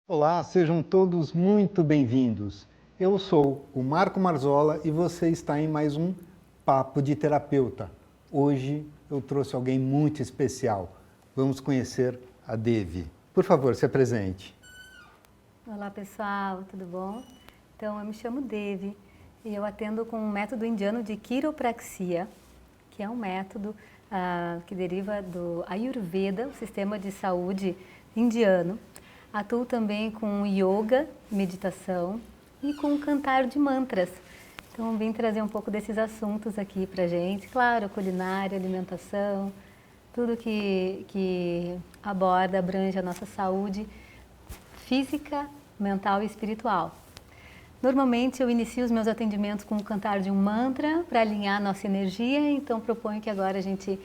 Olá, sejam todos muito bem-vindos. Eu sou o Marco Marzola e você está em mais um Papo de Terapeuta. Hoje eu trouxe alguém muito especial. Vamos conhecer a Devi. Por favor, se apresente. Olá pessoal, tudo bom? Então eu me chamo Devi e eu atendo com um método indiano de quiropraxia, que é um método que deriva do Ayurveda, o sistema de saúde indiano. Atuo também com yoga, meditação e com cantar de mantras. Então vim trazer um pouco desses assuntos aqui pra gente, claro, culinária, alimentação, tudo que aborda, abrange a nossa saúde física, mental e espiritual. Normalmente eu inicio os meus atendimentos com o cantar de um mantra para alinhar a nossa energia, então proponho que agora a gente,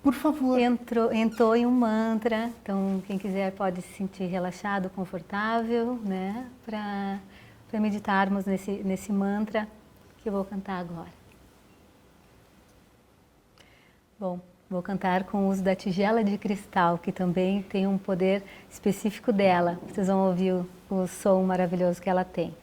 por favor, entoe um mantra. Então quem quiser pode se sentir relaxado, confortável, né, para meditarmos nesse mantra que eu vou cantar agora. Bom, vou cantar com o uso da tigela de cristal, que também tem um poder específico dela. Vocês vão ouvir o som maravilhoso que ela tem.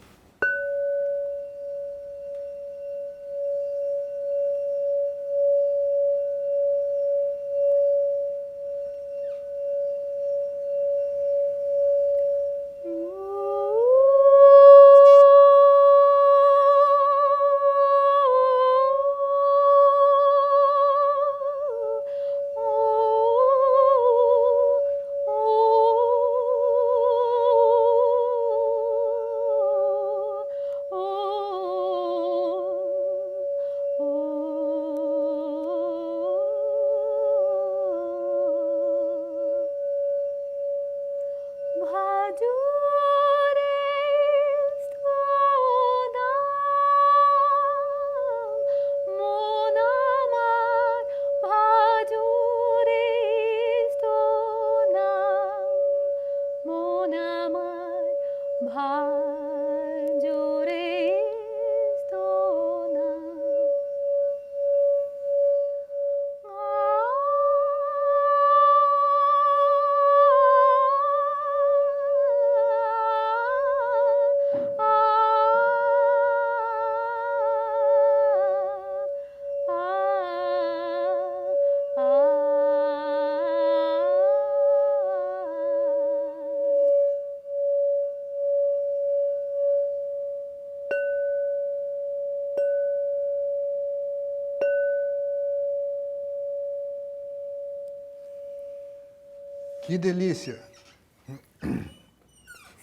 que delícia!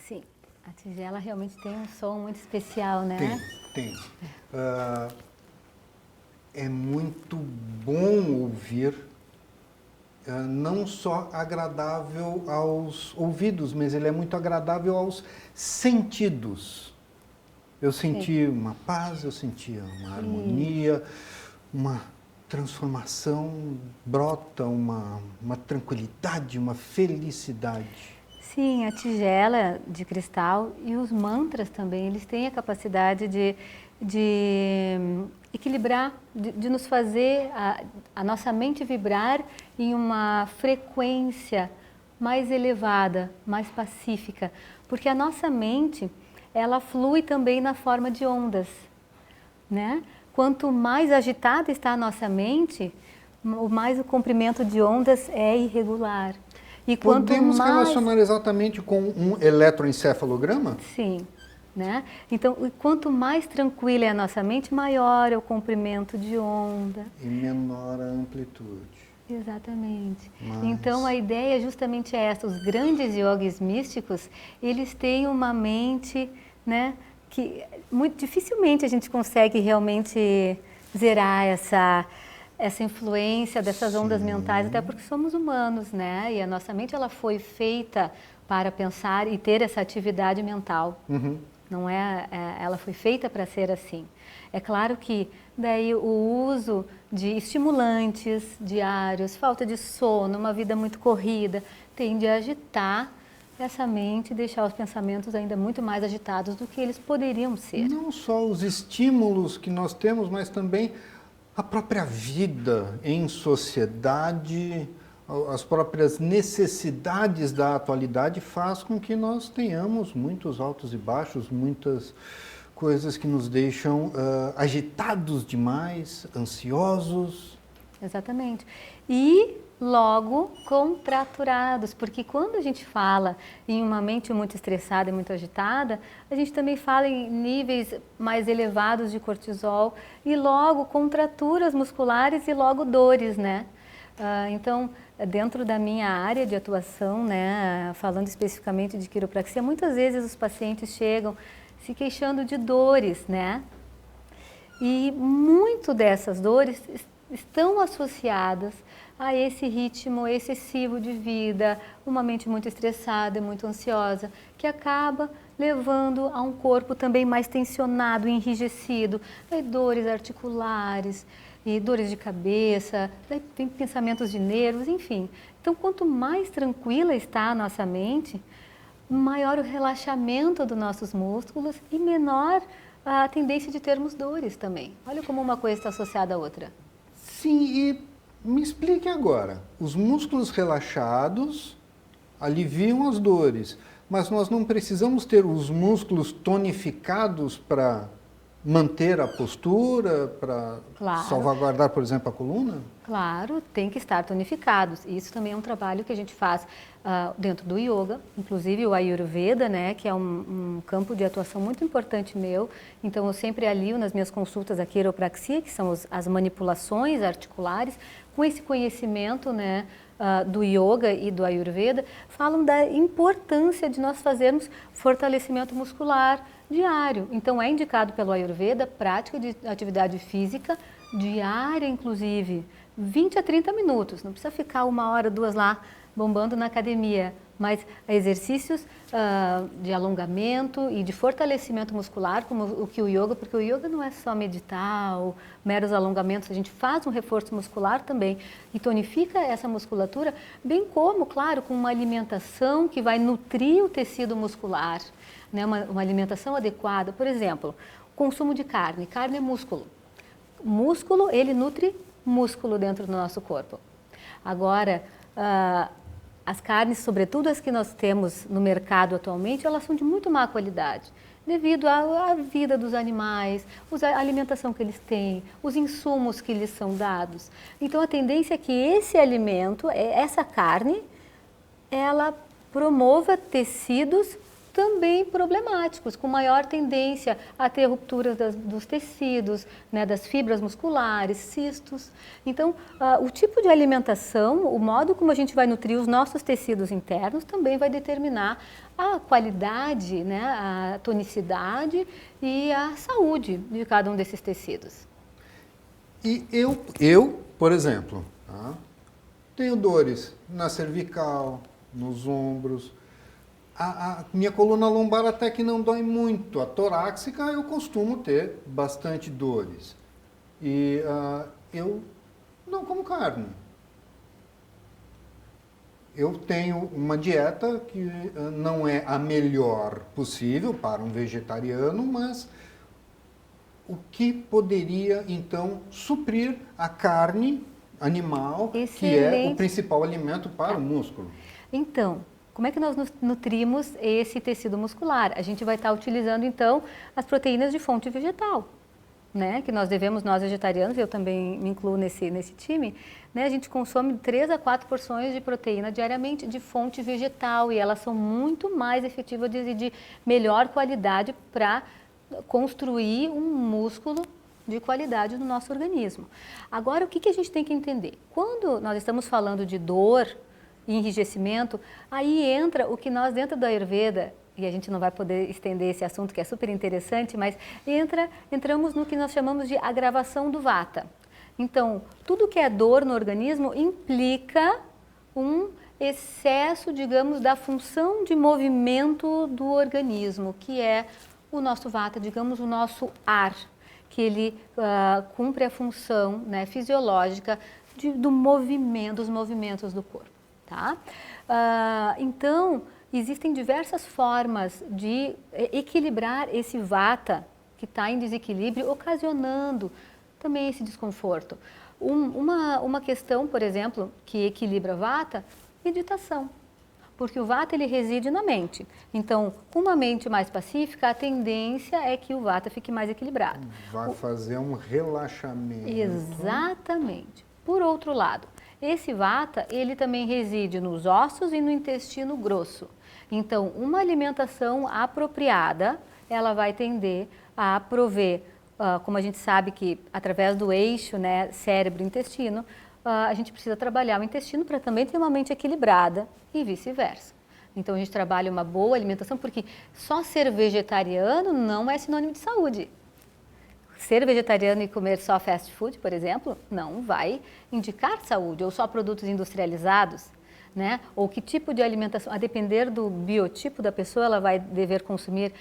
Sim, a tigela realmente tem um som muito especial, né? Tem. É muito bom ouvir, não só agradável aos ouvidos, mas ele é muito agradável aos sentidos. Eu senti uma paz, eu senti uma harmonia, uma transformação, brota uma tranquilidade, uma felicidade. Sim, a tigela de cristal e os mantras também, eles têm a capacidade de equilibrar, de nos fazer a nossa mente vibrar em uma frequência mais elevada, mais pacífica, porque a nossa mente, ela flui também na forma de ondas, né? Quanto mais agitada está a nossa mente, mais o comprimento de ondas é irregular. E Podemos relacionar exatamente com um eletroencefalograma? Sim. Né? Então, quanto mais tranquila é a nossa mente, maior é o comprimento de onda. E menor a amplitude. Exatamente. Então, a ideia é justamente essa. Os grandes yogis místicos, eles têm uma mente, né, que muito dificilmente a gente consegue realmente zerar essa influência dessas ondas mentais, até porque somos humanos, né? E a nossa mente, ela foi feita para pensar e ter essa atividade mental. Não ela foi feita para ser assim. É claro que daí o uso de estimulantes diários, falta de sono, uma vida muito corrida, tende a agitar essa mente e deixar os pensamentos ainda muito mais agitados do que eles poderiam ser. Não só os estímulos que nós temos, mas também a própria vida em sociedade, as próprias necessidades da atualidade faz com que nós tenhamos muitos altos e baixos, muitas coisas que nos deixam agitados demais, ansiosos. Exatamente. E logo contraturados, porque quando a gente fala em uma mente muito estressada e muito agitada, a gente também fala em níveis mais elevados de cortisol e logo contraturas musculares e logo dores, né? Então, dentro da minha área de atuação, né, falando especificamente de quiropraxia, muitas vezes os pacientes chegam se queixando de dores, né? E muito dessas dores estão associadas a esse ritmo excessivo de vida, uma mente muito estressada e muito ansiosa, que acaba levando a um corpo também mais tensionado, enrijecido, daí dores articulares, e dores de cabeça, daí tem pensamentos de nervos, enfim. Então, quanto mais tranquila está a nossa mente, maior o relaxamento dos nossos músculos e menor a tendência de termos dores também. Olha como uma coisa está associada à outra. Sim, e me explique agora. Os músculos relaxados aliviam as dores, mas nós não precisamos ter os músculos tonificados para manter a postura, para salvaguardar, por exemplo, a coluna? Claro, tem que estar tonificados. Isso também é um trabalho que a gente faz dentro do yoga, inclusive o Ayurveda, né, que é um campo de atuação muito importante meu. Então, eu sempre alio nas minhas consultas a quiropraxia, que são as manipulações articulares, com esse conhecimento, né, do yoga e do Ayurveda, falam da importância de nós fazermos fortalecimento muscular diário. Então, é indicado pelo Ayurveda prática de atividade física diária, inclusive, 20 a 30 minutos. Não precisa ficar 1 hora, 2 lá bombando na academia, mas exercícios de alongamento e de fortalecimento muscular, como o que o yoga, porque o yoga não é só meditar ou meros alongamentos, a gente faz um reforço muscular também e tonifica essa musculatura, bem como, claro, com uma alimentação que vai nutrir o tecido muscular, né? Uma alimentação adequada. Por exemplo, consumo de carne. Carne é músculo. Músculo, ele nutre músculo dentro do nosso corpo. Agora, as carnes, sobretudo as que nós temos no mercado atualmente, elas são de muito má qualidade, devido à vida dos animais, a alimentação que eles têm, os insumos que lhes são dados. Então, a tendência é que esse alimento, essa carne, ela promova tecidos também problemáticos, com maior tendência a ter rupturas dos tecidos, né, das fibras musculares, cistos. Então, o tipo de alimentação, o modo como a gente vai nutrir os nossos tecidos internos também vai determinar a qualidade, né, a tonicidade e a saúde de cada um desses tecidos. E eu, por exemplo, tenho dores na cervical, nos ombros. A minha coluna lombar até que não dói muito. A torácica eu costumo ter bastante dores. E eu não como carne. Eu tenho uma dieta que não é a melhor possível para um vegetariano, mas o que poderia então suprir a carne animal, Excelente. Que é o principal alimento para o músculo? Então, como é que nós nutrimos esse tecido muscular? A gente vai estar utilizando, então, as proteínas de fonte vegetal, né? Que nós vegetarianos, eu também me incluo nesse time, né? A gente consome 3 a 4 porções de proteína diariamente de fonte vegetal e elas são muito mais efetivas e de melhor qualidade para construir um músculo de qualidade no nosso organismo. Agora, o que a gente tem que entender? Quando nós estamos falando de dor e enrijecimento, aí entra o que nós dentro da Ayurveda, e a gente não vai poder estender esse assunto que é super interessante, mas entramos no que nós chamamos de agravação do Vata. Então, tudo que é dor no organismo implica um excesso, digamos, da função de movimento do organismo, que é o nosso Vata, digamos, o nosso ar, que ele cumpre a função, né, fisiológica dos movimentos do corpo. Tá? Então, existem diversas formas de equilibrar esse Vata que está em desequilíbrio, ocasionando também esse desconforto. Uma questão, por exemplo, que equilibra Vata, meditação. Porque o Vata ele reside na mente. Então, com uma mente mais pacífica, a tendência é que o Vata fique mais equilibrado. Vai fazer um relaxamento. Exatamente. Por outro lado, esse Vata, ele também reside nos ossos e no intestino grosso. Então, uma alimentação apropriada, ela vai tender a prover, como a gente sabe que através do eixo, né, cérebro-intestino, a gente precisa trabalhar o intestino para também ter uma mente equilibrada e vice-versa. Então a gente trabalha uma boa alimentação, porque só ser vegetariano não é sinônimo de saúde. Ser vegetariano e comer só fast food, por exemplo, não vai indicar saúde, ou só produtos industrializados, né? Ou que tipo de alimentação, a depender do biotipo da pessoa, ela vai dever consumir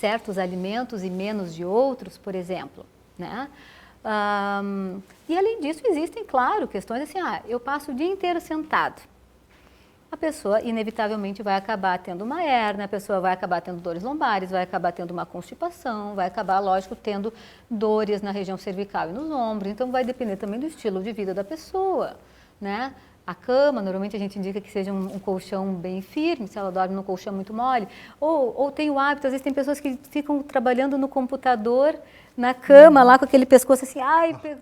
certos alimentos e menos de outros, por exemplo, né? E além disso existem, claro, questões assim, eu passo o dia inteiro sentado. A pessoa inevitavelmente vai acabar tendo uma hérnia, a pessoa vai acabar tendo dores lombares, vai acabar tendo uma constipação, vai acabar, lógico, tendo dores na região cervical e nos ombros. Então vai depender também do estilo de vida da pessoa, né? A cama, normalmente a gente indica que seja um colchão bem firme, se ela dorme num colchão muito mole. Ou tem o hábito, às vezes tem pessoas que ficam trabalhando no computador, na cama, lá com aquele pescoço assim,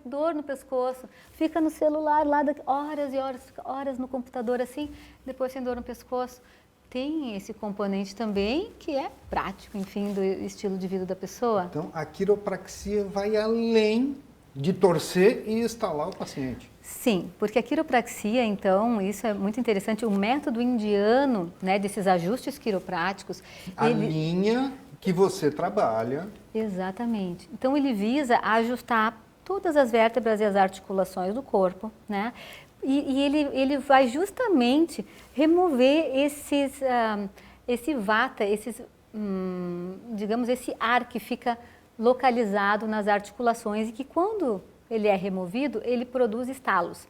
dor no pescoço. Fica no celular lá horas e horas, horas no computador assim, depois tem dor no pescoço. Tem esse componente também que é prático, enfim, do estilo de vida da pessoa. Então, a quiropraxia vai além de torcer e estalar o paciente. Sim, porque a quiropraxia, então, isso é muito interessante, o método indiano, né, desses ajustes quiropráticos... A linha que você trabalha... Exatamente. Então, ele visa ajustar todas as vértebras e as articulações do corpo, né? E ele vai justamente remover esse vata, digamos, esse ar que fica localizado nas articulações e que quando ele é removido, ele produz estalos.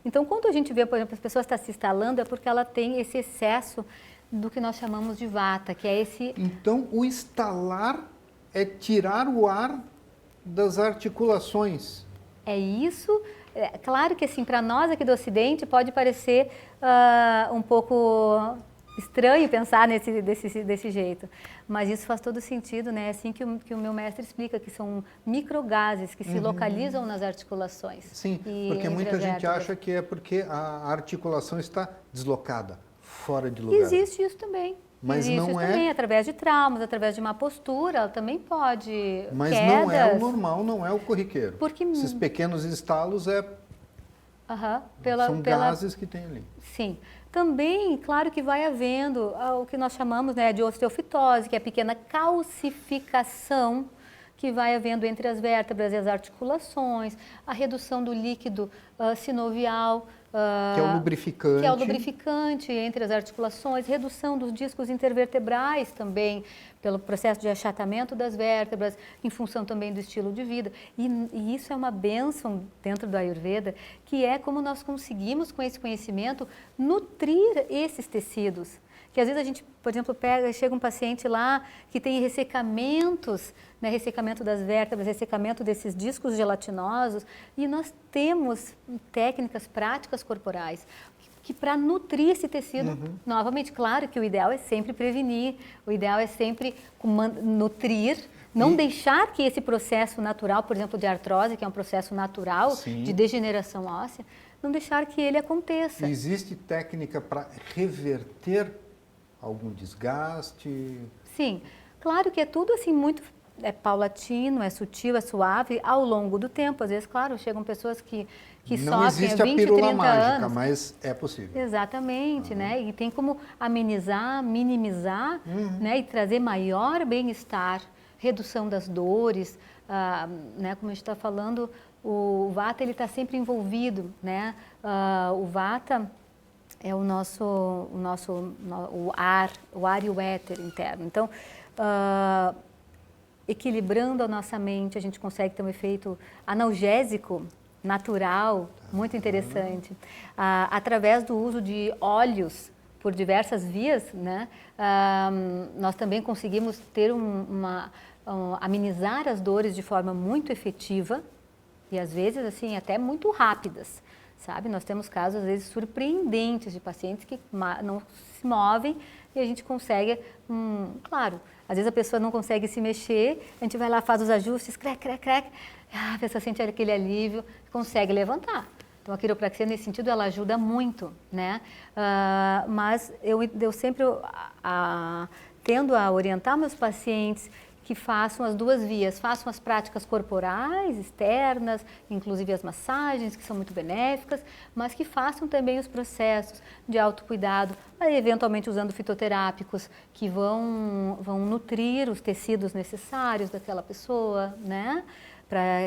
Então, quando a gente vê, por exemplo, as pessoas estão se estalando, é porque ela tem esse excesso do que nós chamamos de vata, que é esse... Então, o estalar é tirar o ar das articulações. É isso. É, claro que, assim, para nós aqui do Ocidente, pode parecer um pouco estranho pensar desse jeito, mas isso faz todo sentido, né? É assim que o meu mestre explica, que são microgases que se localizam nas articulações. Sim, porque muita gente acha que é porque a articulação está deslocada, fora de lugar. Existe isso também. Mas existe não isso é... também, através de traumas, através de uma postura, ela também pode... Mas quedas. Não é o normal, não é o corriqueiro. Porque... Esses pequenos estalos são gases que tem ali. Sim. Também, claro que vai havendo o que nós chamamos, né, de osteofitose, que é a pequena calcificação que vai havendo entre as vértebras e as articulações, a redução do líquido sinovial, que é o lubrificante. Que é o lubrificante entre as articulações, redução dos discos intervertebrais também, pelo processo de achatamento das vértebras, em função também do estilo de vida. E isso é uma bênção dentro do Ayurveda, que é como nós conseguimos, com esse conhecimento, nutrir esses tecidos. Que às vezes a gente, por exemplo, chega um paciente lá que tem ressecamentos, né, ressecamento das vértebras, ressecamento desses discos gelatinosos, e nós temos técnicas, práticas corporais que para nutrir esse tecido, novamente, claro que o ideal é sempre prevenir, o ideal é sempre nutrir, não deixar que esse processo natural, por exemplo, de artrose, que é um processo natural de degeneração óssea, não deixar que ele aconteça. Existe técnica para reverter algum desgaste? Sim, claro que é tudo assim muito paulatino, é sutil, é suave ao longo do tempo. Às vezes, claro, chegam pessoas que não sofrem existe 20, a pílula 30 mágica, anos. mas é possível. Exatamente, né? E tem como amenizar, minimizar, né? E trazer maior bem-estar, redução das dores, né? Como a gente está falando, o Vata ele está sempre envolvido, né? O Vata é o ar e o éter interno. Então, equilibrando a nossa mente, a gente consegue ter um efeito analgésico natural, muito interessante. Através do uso de óleos por diversas vias, né? Nós também conseguimos ter amenizar as dores de forma muito efetiva, E às vezes, assim, até muito rápidas, sabe? Nós temos casos, às vezes, surpreendentes de pacientes que não se movem e a gente consegue, claro, às vezes a pessoa não consegue se mexer, a gente vai lá, faz os ajustes, crec, crec, crec, a pessoa sente aquele alívio, consegue levantar. Então, a quiropraxia, nesse sentido, ela ajuda muito, né? Mas eu sempre tendo a orientar meus pacientes que façam as duas vias, façam as práticas corporais, externas, inclusive as massagens, que são muito benéficas, mas que façam também os processos de autocuidado, eventualmente usando fitoterápicos que vão nutrir os tecidos necessários daquela pessoa, né? Para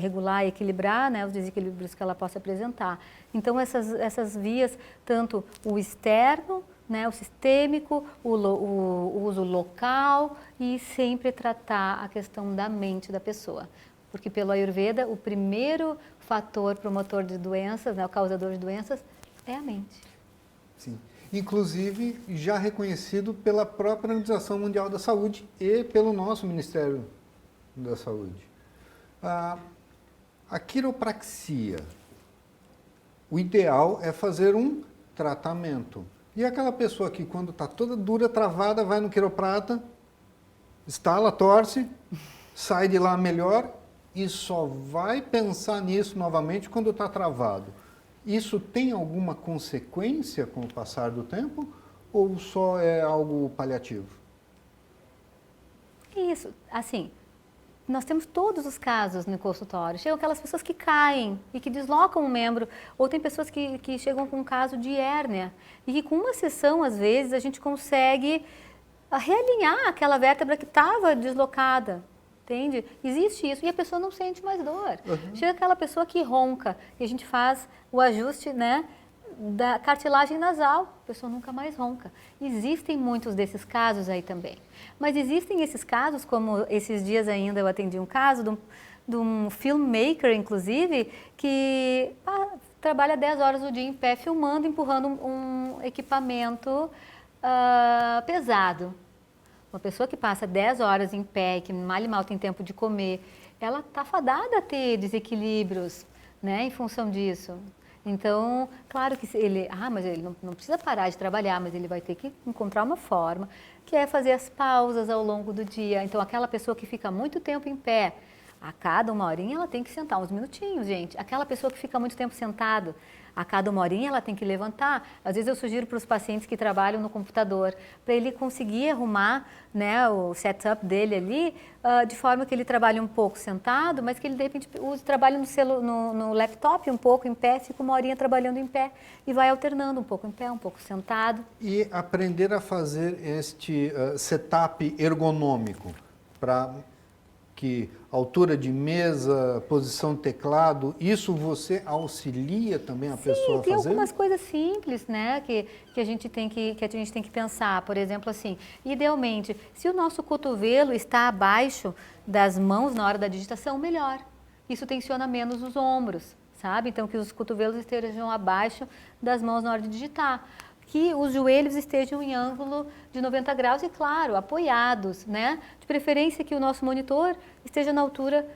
regular e equilibrar, né, os desequilíbrios que ela possa apresentar. Então, essas vias, tanto o externo, né, o sistêmico, o uso local e sempre tratar a questão da mente da pessoa. Porque pelo Ayurveda, o primeiro fator promotor de doenças, né, o causador de doenças, é a mente. Sim. Inclusive, já reconhecido pela própria Organização Mundial da Saúde e pelo nosso Ministério da Saúde. A quiropraxia, o ideal é fazer um tratamento. E aquela pessoa que quando está toda dura, travada, vai no quiroprata, estala, torce, sai de lá melhor e só vai pensar nisso novamente quando está travado. Isso tem alguma consequência com o passar do tempo ou só é algo paliativo? Isso, assim, nós temos todos os casos no consultório. Chegam aquelas pessoas que caem e que deslocam o membro, ou tem pessoas que chegam com um caso de hérnia e que com uma sessão, às vezes, a gente consegue realinhar aquela vértebra que estava deslocada, entende? Existe isso e a pessoa não sente mais dor. Uhum. Chega aquela pessoa que ronca e a gente faz o ajuste, né, da cartilagem nasal, a pessoa nunca mais ronca. Existem muitos desses casos aí também. Mas existem esses casos, como esses dias ainda eu atendi um caso de um filmmaker, inclusive, que trabalha 10 horas do dia em pé, filmando, empurrando um equipamento pesado. Uma pessoa que passa 10 horas em pé, que mal e mal tem tempo de comer, ela está fadada a ter desequilíbrios, né, em função disso. Então, claro que mas ele não precisa parar de trabalhar, mas ele vai ter que encontrar uma forma, que é fazer as pausas ao longo do dia. Então, aquela pessoa que fica muito tempo em pé, a cada 1 horinha ela tem que sentar uns minutinhos, gente. Aquela pessoa que fica muito tempo sentado, a cada 1 horinha ela tem que levantar. Às vezes eu sugiro para os pacientes que trabalham no computador, para ele conseguir arrumar, né, o setup dele ali, de forma que ele trabalhe um pouco sentado, mas que ele de repente trabalhe no laptop um pouco em pé, fica 1 horinha trabalhando em pé e vai alternando um pouco em pé, um pouco sentado. E aprender a fazer este setup ergonômico para que altura de mesa, posição de teclado, isso você auxilia também a pessoa a fazer? Sim, tem algumas coisas simples, né, que a gente tem que pensar. Por exemplo, assim, idealmente, se o nosso cotovelo está abaixo das mãos na hora da digitação, melhor. Isso tensiona menos os ombros, sabe? Então, que os cotovelos estejam abaixo das mãos na hora de digitar. Que os joelhos estejam em ângulo de 90 graus e, claro, apoiados, né? De preferência que o nosso monitor esteja na altura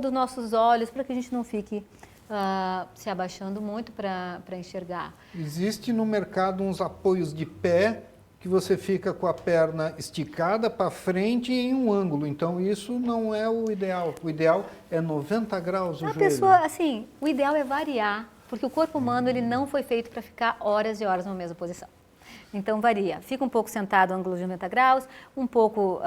dos nossos olhos, para que a gente não fique se abaixando muito para enxergar. Existe no mercado uns apoios de pé que você fica com a perna esticada para frente e em um ângulo. Então, isso não é o ideal. O ideal é 90 graus o joelho. Pessoa, assim, o ideal é variar. Porque o corpo humano ele não foi feito para ficar horas e horas na mesma posição. Então varia, fica um pouco sentado ao ângulo de 90 graus, um pouco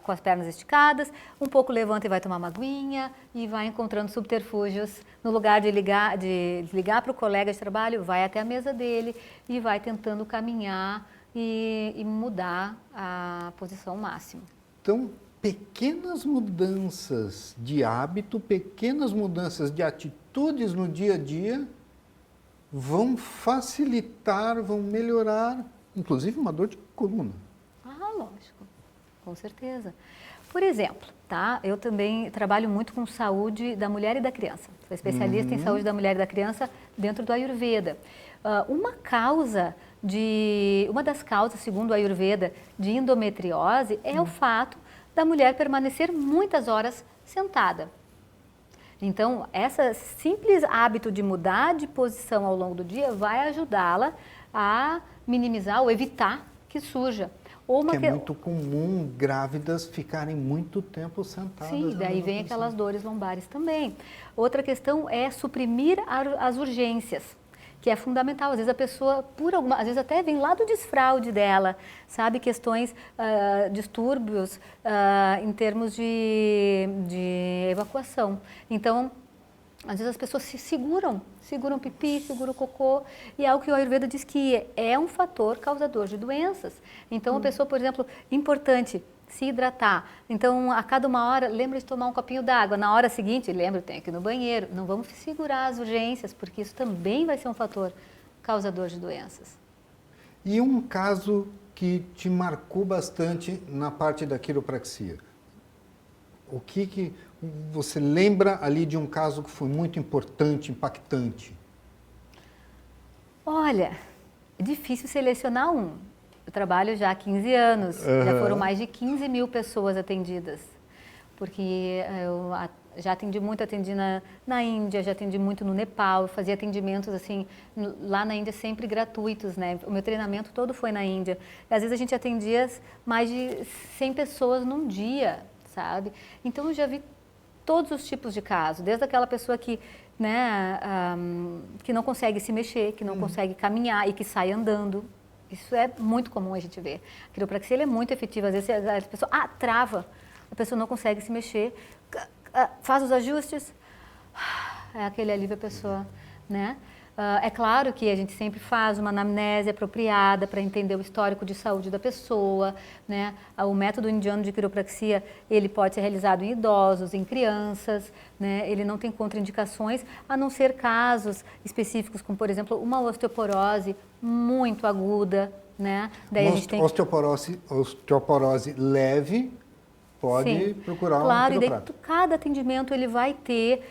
com as pernas esticadas, um pouco levanta e vai tomar uma aguinha e vai encontrando subterfúgios. No lugar de ligar para o colega de trabalho, vai até a mesa dele e vai tentando caminhar e mudar a posição máxima. Então, pequenas mudanças de hábito, pequenas mudanças de atitudes no dia a dia vão facilitar, vão melhorar, inclusive uma dor de coluna. Lógico, com certeza. Por exemplo, tá? Eu também trabalho muito com saúde da mulher e da criança. Sou especialista em saúde da mulher e da criança dentro do Ayurveda. Uma das causas, segundo o Ayurveda, de endometriose é o fato da mulher permanecer muitas horas sentada. Então, esse simples hábito de mudar de posição ao longo do dia vai ajudá-la a minimizar ou evitar que surja. Que é muito comum grávidas ficarem muito tempo sentadas. Sim, daí vem aquelas dores lombares também. Outra questão é suprimir as urgências, que é fundamental. Às vezes a pessoa, às vezes até vem lá do desfraude dela, sabe? Questões, distúrbios em termos de evacuação. Então, às vezes as pessoas se seguram pipi, seguram cocô, e é algo que o Ayurveda diz que é um fator causador de doenças. Então, a pessoa, por exemplo, importante, se hidratar. Então, a cada 1 hora, lembra de tomar um copinho d'água. Na hora seguinte, lembra, tem que ir no banheiro. Não vamos segurar as urgências, porque isso também vai ser um fator causador de doenças. E um caso que te marcou bastante na parte da quiropraxia? O que você lembra ali de um caso que foi muito importante, impactante? Olha, é difícil selecionar um. Eu trabalho já há 15 anos, já foram mais de 15 mil pessoas atendidas. Porque eu já atendi na Índia, já atendi muito no Nepal, eu fazia atendimentos assim, lá na Índia sempre gratuitos, né? O meu treinamento todo foi na Índia. E, às vezes a gente atendia mais de 100 pessoas num dia, sabe? Então eu já vi todos os tipos de casos, desde aquela pessoa que, né, que não consegue se mexer, que não consegue caminhar e que sai andando. Isso é muito comum a gente ver. A quiropraxia é muito efetiva, às vezes a pessoa trava, a pessoa não consegue se mexer, faz os ajustes, é aquele alívio a pessoa, né? É claro que a gente sempre faz uma anamnese apropriada para entender o histórico de saúde da pessoa, né? O método indiano de quiropraxia, ele pode ser realizado em idosos, em crianças, né? Ele não tem contraindicações, a não ser casos específicos, como por exemplo, uma osteoporose muito aguda, né? Daí a gente tem osteoporose leve. Pode procurar um claro, e daí quiroprata. cada atendimento ele vai ter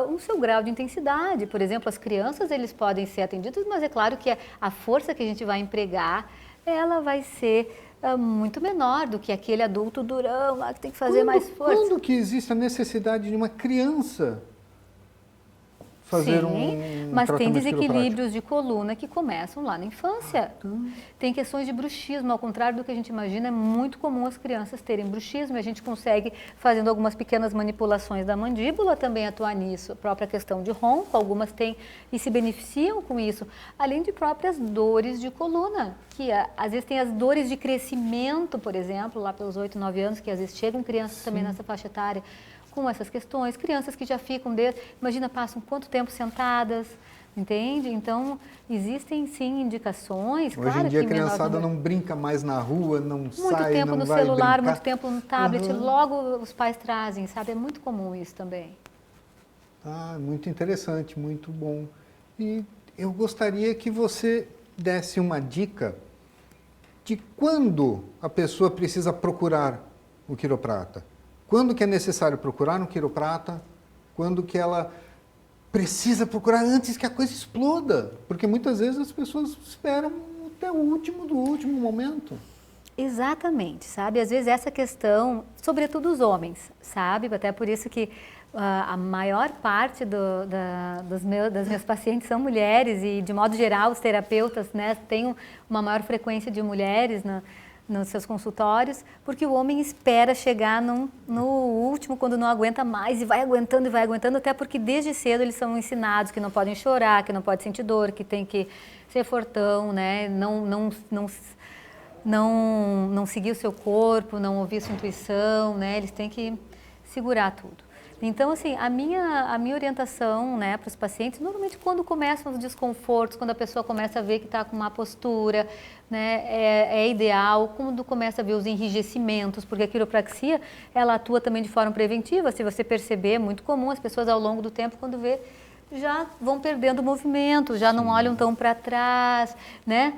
um seu grau de intensidade. Por exemplo, as crianças eles podem ser atendidos, mas é claro que a força que a gente vai empregar, ela vai ser muito menor do que aquele adulto durão lá que tem que fazer mais força. Quando que existe a necessidade de uma criança fazer mas tem tratamento desequilíbrios de coluna que começam lá na infância. Tem questões de bruxismo, ao contrário do que a gente imagina, é muito comum as crianças terem bruxismo e a gente consegue, fazendo algumas pequenas manipulações da mandíbula, também atuar nisso. A própria questão de ronco, algumas têm e se beneficiam com isso, além de próprias dores de coluna, que às vezes tem as dores de crescimento, por exemplo, lá pelos 8, 9 anos, que às vezes chegam crianças também nessa faixa etária, com essas questões, crianças que já ficam, imagina, passam quanto tempo sentadas, entende? Então, existem sim indicações. Hoje em dia a criançada não brinca mais na rua, não sai, não vai brincar. Muito tempo no celular, muito tempo no tablet, logo os pais trazem, sabe? É muito comum isso também. Muito interessante, muito bom. E eu gostaria que você desse uma dica de quando a pessoa precisa procurar o quiroprata. Quando que é necessário procurar um quiroprata? Quando que ela precisa procurar antes que a coisa exploda? Porque muitas vezes as pessoas esperam até o último do último momento. Exatamente, sabe? Às vezes essa questão, sobretudo os homens, sabe? Até por isso que a maior parte das minhas pacientes são mulheres e, de modo geral, os terapeutas, né, têm uma maior frequência de mulheres nos seus consultórios, porque o homem espera chegar no último, quando não aguenta mais, e vai aguentando, até porque desde cedo eles são ensinados que não podem chorar, que não podem sentir dor, que tem que ser fortão, né? Não seguir o seu corpo, não ouvir sua intuição, né? Eles têm que segurar tudo. Então, assim, a minha orientação, né, para os pacientes, normalmente quando começam os desconfortos, quando a pessoa começa a ver que está com má postura, né, é ideal, quando começa a ver os enrijecimentos, porque a quiropraxia, ela atua também de forma preventiva, se você perceber, é muito comum as pessoas ao longo do tempo, quando vê, já vão perdendo o movimento, já não olham tão para trás, né,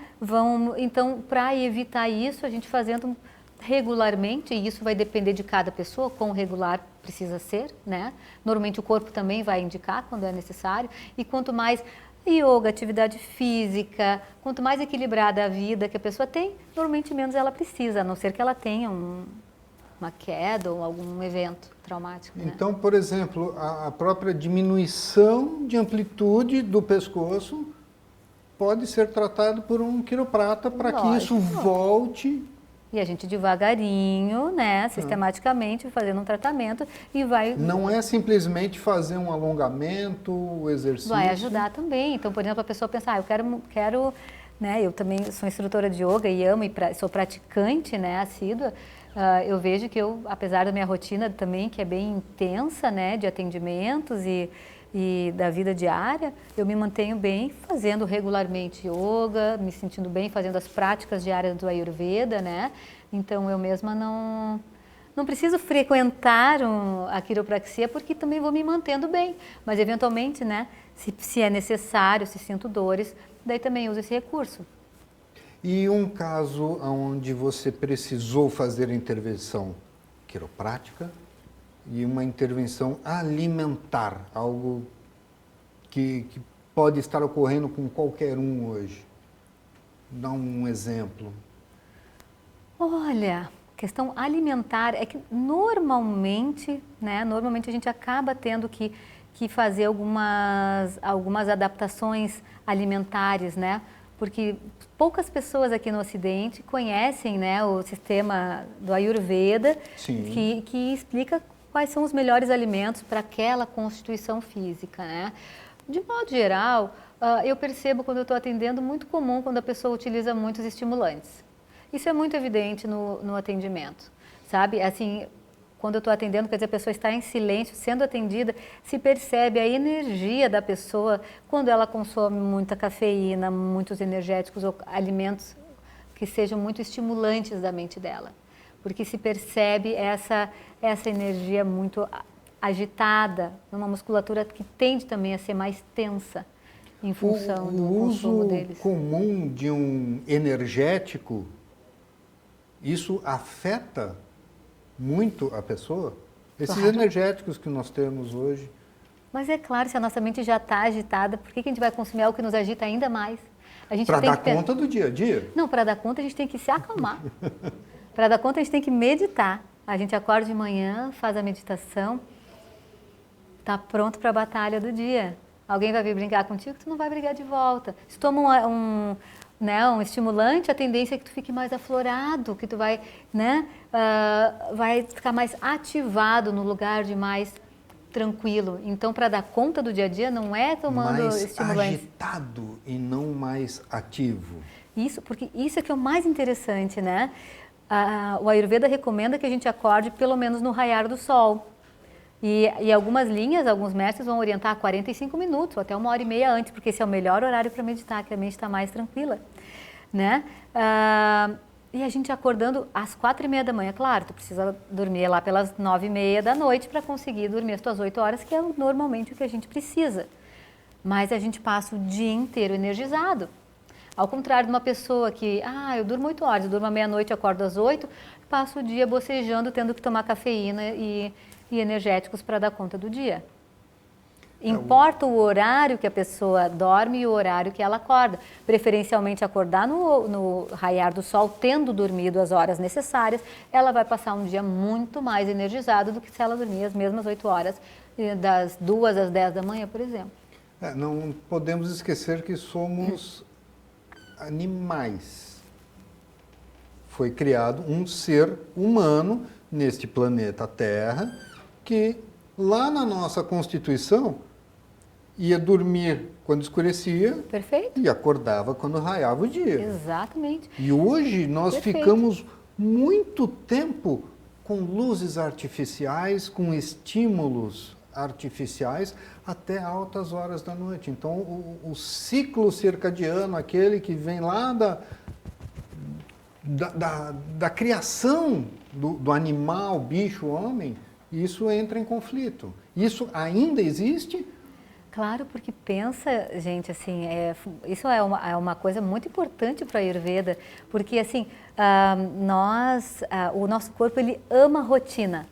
então, para evitar isso, a gente fazendo regularmente, e isso vai depender de cada pessoa, quão regular precisa ser, né? Normalmente o corpo também vai indicar quando é necessário, e quanto mais yoga, atividade física, quanto mais equilibrada a vida que a pessoa tem, normalmente menos ela precisa, a não ser que ela tenha uma queda ou algum evento traumático. Né? Então, por exemplo, a própria diminuição de amplitude do pescoço pode ser tratado por um quiroprata para que isso volte. E a gente devagarinho, né, sistematicamente, fazendo um tratamento e vai... Não é simplesmente fazer um alongamento, o exercício. Vai ajudar também. Então, por exemplo, a pessoa pensa, eu quero, né, eu também sou instrutora de yoga e amo, sou praticante, né, assídua. Eu vejo que eu, apesar da minha rotina também, que é bem intensa, né, de atendimentos e da vida diária, eu me mantenho bem fazendo regularmente yoga, me sentindo bem fazendo as práticas diárias do Ayurveda, né? Então eu mesma não preciso frequentar a quiropraxia porque também vou me mantendo bem, mas eventualmente, né, se é necessário, se sinto dores, daí também uso esse recurso. E um caso onde você precisou fazer intervenção quiroprática e uma intervenção alimentar, algo que pode estar ocorrendo com qualquer um hoje. Dá um exemplo. Olha, questão alimentar é que normalmente, né, a gente acaba tendo que fazer algumas adaptações alimentares, né? Porque poucas pessoas aqui no Ocidente conhecem, né, o sistema do Ayurveda, que explica quais são os melhores alimentos para aquela constituição física, né? De modo geral, eu percebo quando eu estou atendendo, muito comum quando a pessoa utiliza muitos estimulantes. Isso é muito evidente no atendimento, sabe? Assim, quando eu estou atendendo, quer dizer, a pessoa está em silêncio, sendo atendida, se percebe a energia da pessoa quando ela consome muita cafeína, muitos energéticos ou alimentos que sejam muito estimulantes da mente dela. Porque se percebe essa energia muito agitada, numa musculatura que tende também a ser mais tensa em função do consumo deles. O uso comum de um energético, isso afeta muito a pessoa? Esses energéticos que nós temos hoje. Mas é claro, se a nossa mente já está agitada, por que a gente vai consumir algo que nos agita ainda mais? Para dar conta do dia a dia? Não, para dar conta a gente tem que se acalmar. Para dar conta a gente tem que meditar. A gente acorda de manhã, faz a meditação, está pronto para a batalha do dia. Alguém vai vir brigar contigo, tu não vai brigar de volta. Se toma um estimulante, a tendência é que tu fique mais aflorado, que tu vai, né, vai ficar mais ativado no lugar de mais tranquilo. Então, para dar conta do dia a dia, não é tomando estimulantes. Mais agitado e não mais ativo. Isso, porque isso é que é o mais interessante, né? O Ayurveda recomenda que a gente acorde pelo menos no raiar do sol. E algumas linhas, alguns mestres vão orientar 45 minutos, ou até 1h30 antes, porque esse é o melhor horário para meditar, que a mente está mais tranquila, né? E a gente acordando às 4h30 da manhã, claro, tu precisa dormir lá pelas 9h30 da noite para conseguir dormir as tuas 8 horas, que é normalmente o que a gente precisa. Mas a gente passa o dia inteiro energizado. Ao contrário de uma pessoa que, eu durmo 8 horas, eu durmo à meia-noite, acordo às 8, passo o dia bocejando, tendo que tomar cafeína e energéticos para dar conta do dia. Importa o horário que a pessoa dorme e o horário que ela acorda. Preferencialmente acordar no raiar do sol, tendo dormido as horas necessárias, ela vai passar um dia muito mais energizado do que se ela dormir as mesmas 8 horas, das 2 às 10 da manhã, por exemplo. Não podemos esquecer que somos animais. Foi criado um ser humano neste planeta Terra que lá na nossa Constituição ia dormir quando escurecia. Perfeito. E acordava quando raiava o dia. Exatamente. E hoje nós ficamos muito tempo com luzes artificiais, com estímulos artificiais até altas horas da noite. Então o ciclo circadiano, aquele que vem lá da criação do animal, bicho, homem, isso entra em conflito. Isso ainda existe? Claro, porque pensa, gente, assim, isso é uma coisa muito importante para a Ayurveda, porque assim, o nosso corpo, ele ama rotina.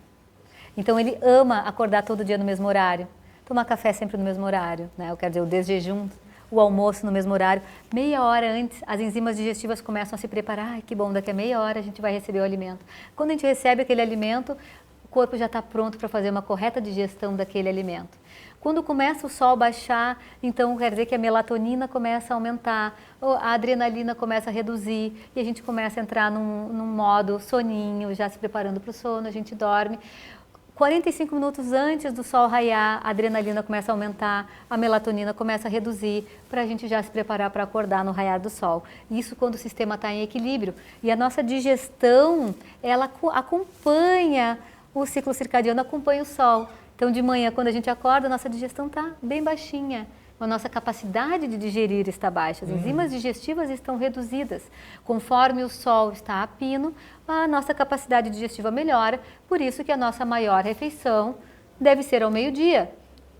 Então ele ama acordar todo dia no mesmo horário, tomar café sempre no mesmo horário, né? Eu quero dizer, o desjejum, o almoço no mesmo horário. Meia hora antes, as enzimas digestivas começam a se preparar. Ai, que bom, daqui a meia hora a gente vai receber o alimento. Quando a gente recebe aquele alimento, o corpo já está pronto para fazer uma correta digestão daquele alimento. Quando começa o sol baixar, então quer dizer que a melatonina começa a aumentar, a adrenalina começa a reduzir e a gente começa a entrar num modo soninho, já se preparando para o sono, a gente dorme. 45 minutos antes do sol raiar, a adrenalina começa a aumentar, a melatonina começa a reduzir, para a gente já se preparar para acordar no raiar do sol. Isso quando o sistema está em equilíbrio. E a nossa digestão, ela acompanha o ciclo circadiano, acompanha o sol. Então, de manhã, quando a gente acorda, a nossa digestão está bem baixinha. A nossa capacidade de digerir está baixa. As enzimas digestivas estão reduzidas. Conforme o sol está a pino, a nossa capacidade digestiva melhora. Por isso que a nossa maior refeição deve ser ao meio-dia,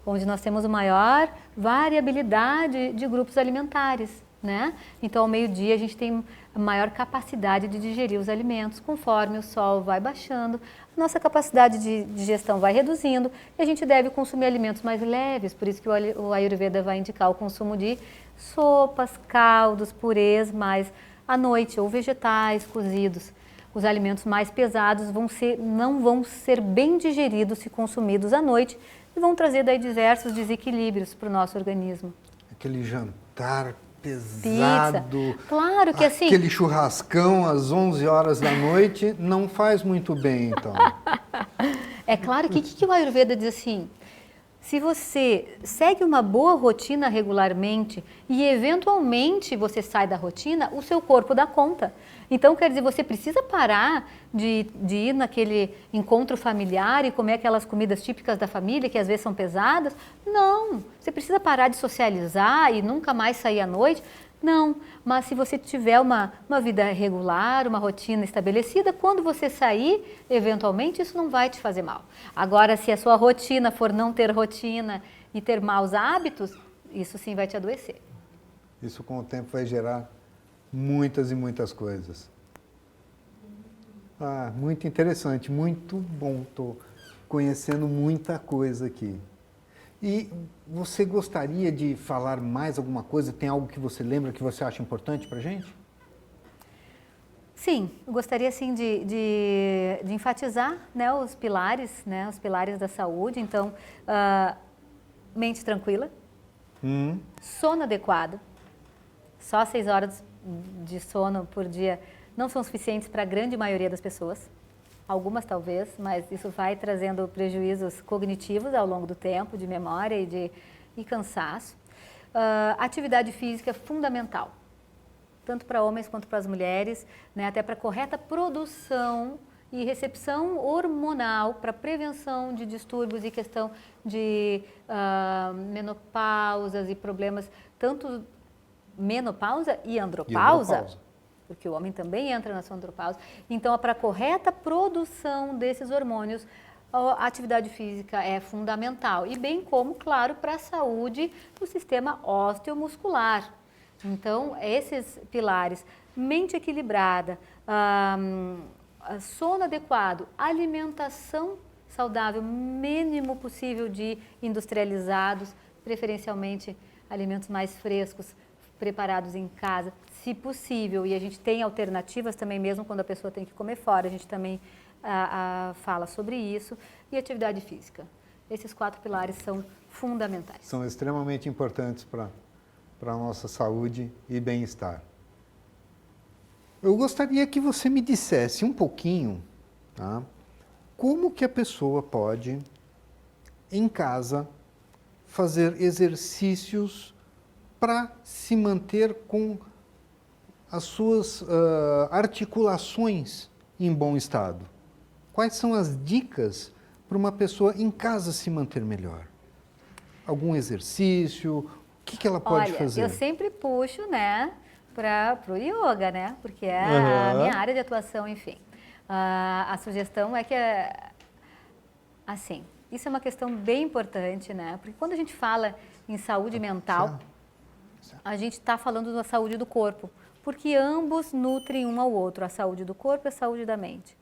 onde nós temos maior variabilidade de grupos alimentares, né? Então, ao meio-dia, a gente tem maior capacidade de digerir os alimentos. Conforme o sol vai baixando, nossa capacidade de digestão vai reduzindo e a gente deve consumir alimentos mais leves, por isso que o Ayurveda vai indicar o consumo de sopas, caldos, purês, mais à noite, ou vegetais cozidos. Os alimentos mais pesados não vão ser bem digeridos se consumidos à noite e vão trazer daí diversos desequilíbrios para o nosso organismo. Aquele jantar pesado, pizza. Claro que assim... aquele churrascão às 11 horas da noite não faz muito bem, então. É claro que o que o Ayurveda diz assim, se você segue uma boa rotina regularmente e eventualmente você sai da rotina, o seu corpo dá conta. Então, quer dizer, você precisa parar de ir naquele encontro familiar e comer aquelas comidas típicas da família, que às vezes são pesadas? Não. Você precisa parar de socializar e nunca mais sair à noite? Não. Mas se você tiver uma vida regular, uma rotina estabelecida, quando você sair, eventualmente, isso não vai te fazer mal. Agora, se a sua rotina for não ter rotina e ter maus hábitos, isso sim vai te adoecer. Isso com o tempo vai gerar muitas e muitas coisas. Ah, muito interessante, muito bom. Estou conhecendo muita coisa aqui. E você gostaria de falar mais alguma coisa? Tem algo que você lembra que você acha importante para a gente? Sim, eu gostaria sim de enfatizar, né, os pilares da saúde. Então, mente tranquila, sono adequado, só 6 horas de sono por dia não são suficientes para a grande maioria das pessoas. Algumas talvez, mas isso vai trazendo prejuízos cognitivos ao longo do tempo, de memória e cansaço. Atividade física é fundamental, tanto para homens quanto para as mulheres, né, até para a correta produção e recepção hormonal, para prevenção de distúrbios e questão de menopausas e problemas, tanto menopausa e andropausa. Porque o homem também entra na sua andropausa. Então, para a correta produção desses hormônios, a atividade física é fundamental. E bem como, claro, para a saúde do sistema osteomuscular. Então, esses pilares, mente equilibrada, sono adequado, alimentação saudável, mínimo possível de industrializados, preferencialmente alimentos mais frescos, preparados em casa, se possível, e a gente tem alternativas também, mesmo quando a pessoa tem que comer fora, a gente também fala sobre isso, e atividade física. Esses 4 pilares são fundamentais. São extremamente importantes para a nossa saúde e bem-estar. Eu gostaria que você me dissesse um pouquinho, tá, como que a pessoa pode, em casa, fazer exercícios para se manter com as suas articulações em bom estado. Quais são as dicas para uma pessoa em casa se manter melhor? Algum exercício? O que ela pode fazer? Eu sempre puxo, né, para o yoga, né, porque é a minha área de atuação, enfim. A sugestão é que, assim, isso é uma questão bem importante, né, porque quando a gente fala em saúde mental, a gente está falando da saúde do corpo, porque ambos nutrem um ao outro, a saúde do corpo e a saúde da mente.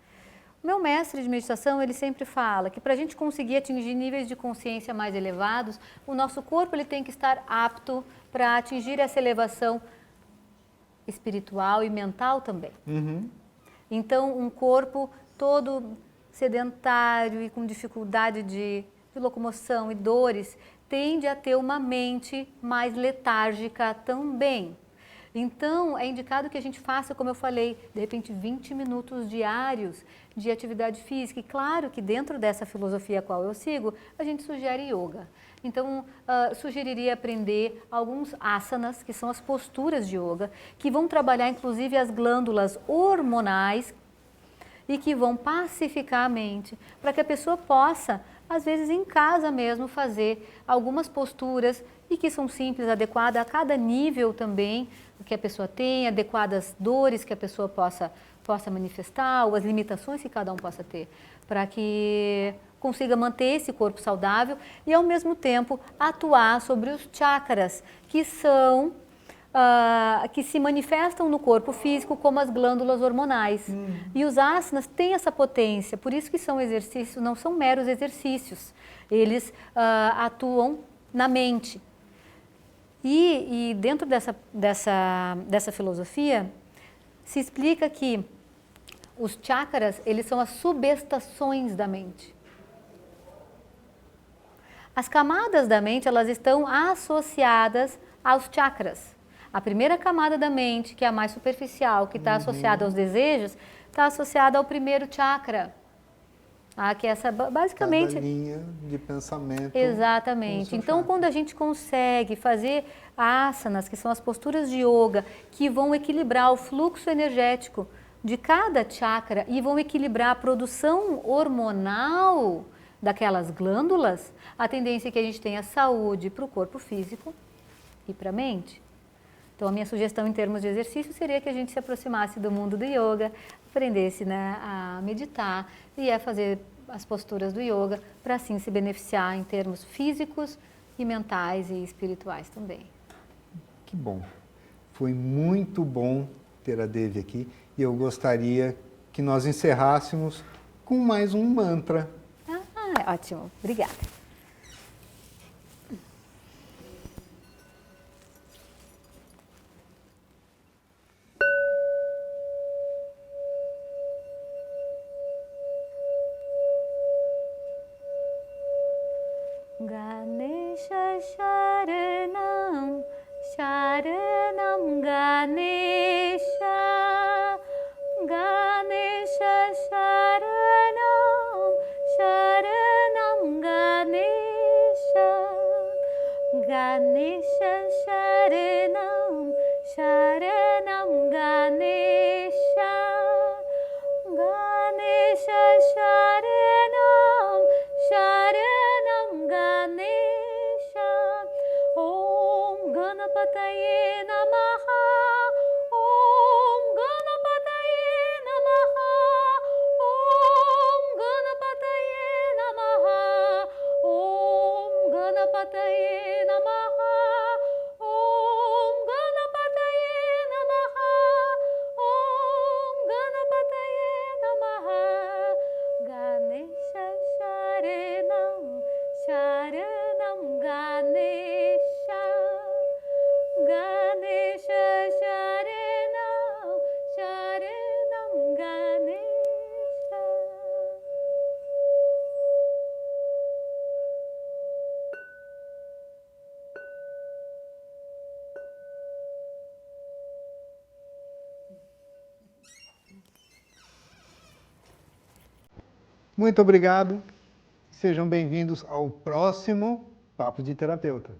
Meu mestre de meditação, ele sempre fala que para a gente conseguir atingir níveis de consciência mais elevados, o nosso corpo ele tem que estar apto para atingir essa elevação espiritual e mental também. Então, um corpo todo sedentário e com dificuldade de locomoção e dores, tende a ter uma mente mais letárgica também. Então, é indicado que a gente faça, como eu falei, de repente 20 minutos diários de atividade física. E claro que dentro dessa filosofia a qual eu sigo, a gente sugere yoga. Então, sugeriria aprender alguns asanas, que são as posturas de yoga, que vão trabalhar inclusive as glândulas hormonais e que vão pacificar a mente, para que a pessoa possa, às vezes em casa mesmo, fazer algumas posturas e que são simples, adequadas a cada nível também que a pessoa tem, adequadas às dores que a pessoa possa manifestar, ou as limitações que cada um possa ter, para que consiga manter esse corpo saudável e, ao mesmo tempo, atuar sobre os chakras, que são que se manifestam no corpo físico como as glândulas hormonais. E os asanas têm essa potência, por isso que são exercícios, não são meros exercícios, eles atuam na mente. E dentro dessa filosofia, se explica que os chakras, eles são as subestações da mente. As camadas da mente, elas estão associadas aos chakras. A primeira camada da mente, que é a mais superficial, que está associada aos desejos, está associada ao primeiro chakra. Que é essa, basicamente... Cada linha de pensamento. Exatamente. Então, quando a gente consegue fazer asanas, que são as posturas de yoga, que vão equilibrar o fluxo energético de cada chakra e vão equilibrar a produção hormonal daquelas glândulas, a tendência é que a gente tenha saúde para o corpo físico e para a mente. Então, a minha sugestão em termos de exercício seria que a gente se aproximasse do mundo do yoga, aprendesse, né, a meditar e a fazer as posturas do yoga para assim se beneficiar em termos físicos e mentais e espirituais também. Que bom. Foi muito bom ter a Devi aqui e eu gostaria que nós encerrássemos com mais um mantra. Ótimo. Obrigada. Ganesha Sharanam, Sharanam Ganesha, Ganesha Sharanam, Sharanam Ganesha, Ganesha Sharanam, Sharanam Ganesha, Ganesha Sharanam, Sharanam Ganesha, Om Ganapataye Namaha, Om Ganapataye Namaha, Om Ganapataye Namaha, Om Ganapataye Namaha, Om Ganapataye Namaha, Om Ganapataye Namaha, Ganesha Sharanam, Sharanam Ganesha, Ganesha Sharanam, Sharanam Ganesha. Muito obrigado. Sejam bem-vindos ao próximo Papo de Terapeuta.